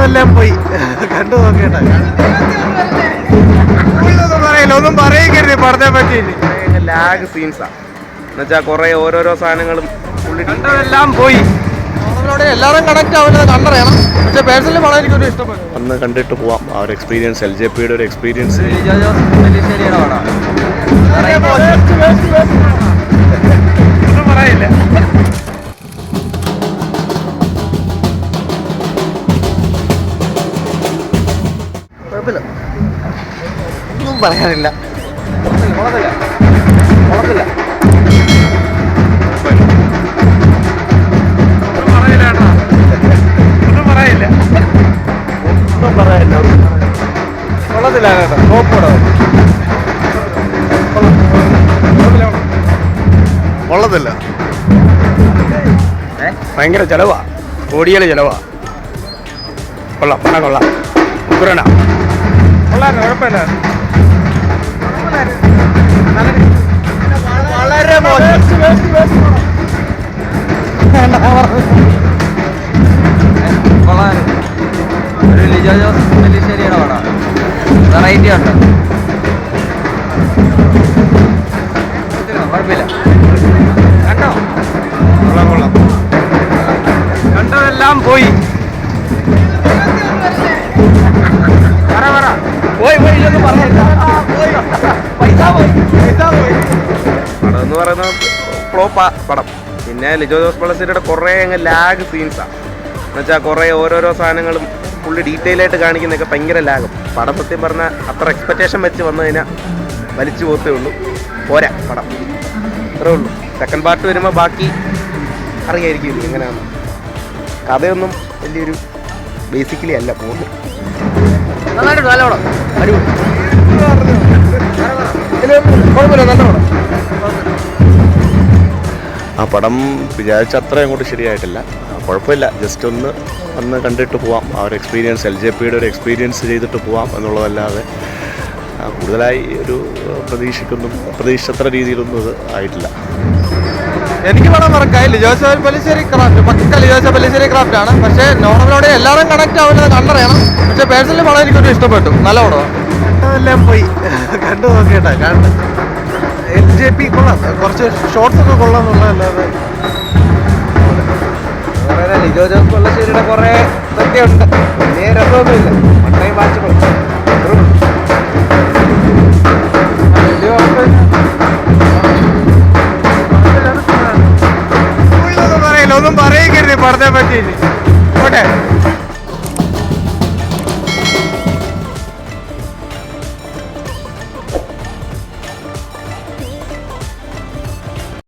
കണ്ടതെല്ലാം പോയി കണ്ടു നോക്കേണ്ട. പറയില്ല, ഒന്നും പറയിക്കരുത് പടത്തെ പറ്റി. ലാഗ് സീൻസാ എന്നുവെച്ചാൽ കുറെ ഓരോരോ സാധനങ്ങളും കണ്ടതെല്ലാം പോയി. എല്ലാവരും കണക്ട് ആവുന്നത് കണ്ടറിയണം. പക്ഷെ പേഴ്സണലി വളരെ എനിക്കൊരു ഇഷ്ടപ്പെട്ടു. ഒന്ന് കണ്ടിട്ട് പോവാം. ആ ഒരു എക്സ്പീരിയൻസ്, LJPയുടെ ഒരു എക്സ്പീരിയൻസ്. ഒന്നും പറയില്ല. കുഴപ്പമില്ല, ഒന്നും പറയാനില്ല. കുഴപ്പമില്ല. കൊള്ളത്തില്ല കേട്ടോ, ടോപ്പോടെ കൊള്ളത്തില്ല. ഭയങ്കര ചെലവാ, കോടിയുടെ ചെലവാ. കൊള്ളാം, പണം കൊള്ളാം. ഉഗ്രന കൊള്ളാം, കുഴപ്പമില്ല. വളരെ കൊള്ളാൻ ഒരു ലിജോ ജോസ് പെല്ലിശ്ശേരിയുടെ പടം. വെറൈറ്റി ഉണ്ട്, കുഴപ്പമില്ല. കണ്ടോ? കൊള്ളാം കൊള്ളാം. കണ്ടതെല്ലാം പോയി. പടം എന്ന് പറയുന്നത് ഫ്ലോപ്പാ പടം. പിന്നെ ലിജോ ജോസ് പെല്ലിശ്ശേരിയുടെ കുറേ അങ്ങ് ലാഗ് സീൻസാ എന്നുവെച്ചാൽ കുറേ ഓരോരോ സാധനങ്ങളും ഫുള്ള് ഡീറ്റെയിൽ ആയിട്ട് കാണിക്കുന്നതൊക്കെ ഭയങ്കര ലാഗും. പടം സത്യം പറഞ്ഞാൽ അത്ര എക്സ്പെക്റ്റേഷൻ വെച്ച് വന്നു കഴിഞ്ഞാൽ വലിച്ചു പോത്തേ ഉള്ളൂ. പോരാ പടം, അത്രേ ഉള്ളൂ. സെക്കൻഡ് പാർട്ട് വരുമ്പോൾ ബാക്കി അറിയായിരിക്കും എങ്ങനെയാണ്. കഥയൊന്നും വലിയൊരു ബേസിക്കലി അല്ല പോകുന്നത്. നന്നായിട്ട് നല്ല പടം, അടിപൊളി. കുഴപ്പമില്ല, നല്ല പടം. ആ പടം വിചാരിച്ച അത്ര അങ്ങോട്ട് ശരിയായിട്ടില്ല. കുഴപ്പമില്ല, ജസ്റ്റ് ഒന്ന് കണ്ടിട്ട് പോവാം. ആ ഒരു എക്സ്പീരിയൻസ്, LJPയുടെ ഒരു എക്സ്പീരിയൻസ് ചെയ്തിട്ട് പോവാം എന്നുള്ളതല്ലാതെ കൂടുതലായി ഒരു പ്രതീക്ഷിച്ചത്ര രീതിയിലൊന്നും ഇത് ആയിട്ടില്ല. എനിക്ക് പടം മറക്കായി. ലിജോസ് പെല്ലിശ്ശേരി ക്രാഫ്റ്റ്, പക്ക ലിജോസ് പെല്ലിശ്ശേരി ക്രാഫ്റ്റ് ആണ്. പക്ഷേ നോർമലോടെ എല്ലാവരും കണക്ട് ആവുന്നത് കണ്ടറിയണം. പക്ഷെ പേഴ്സണലി പടം എനിക്കൊരു ഇഷ്ടപ്പെട്ടു, നല്ല പടമാണ്. കണ്ടതെല്ലാം പോയി കണ്ടു നോക്കേണ്ട. കാരണം LJP കൊള്ളാം, കുറച്ച് ഷോർട്സ് ഒക്കെ കൊള്ളാം എന്നുള്ളതല്ലാതെ ലിജോ ജോസ് പെല്ലിശ്ശേരിയുടെ കുറേ ഇതൊക്കെയുണ്ട്, വലിയ രസമൊന്നുമില്ല.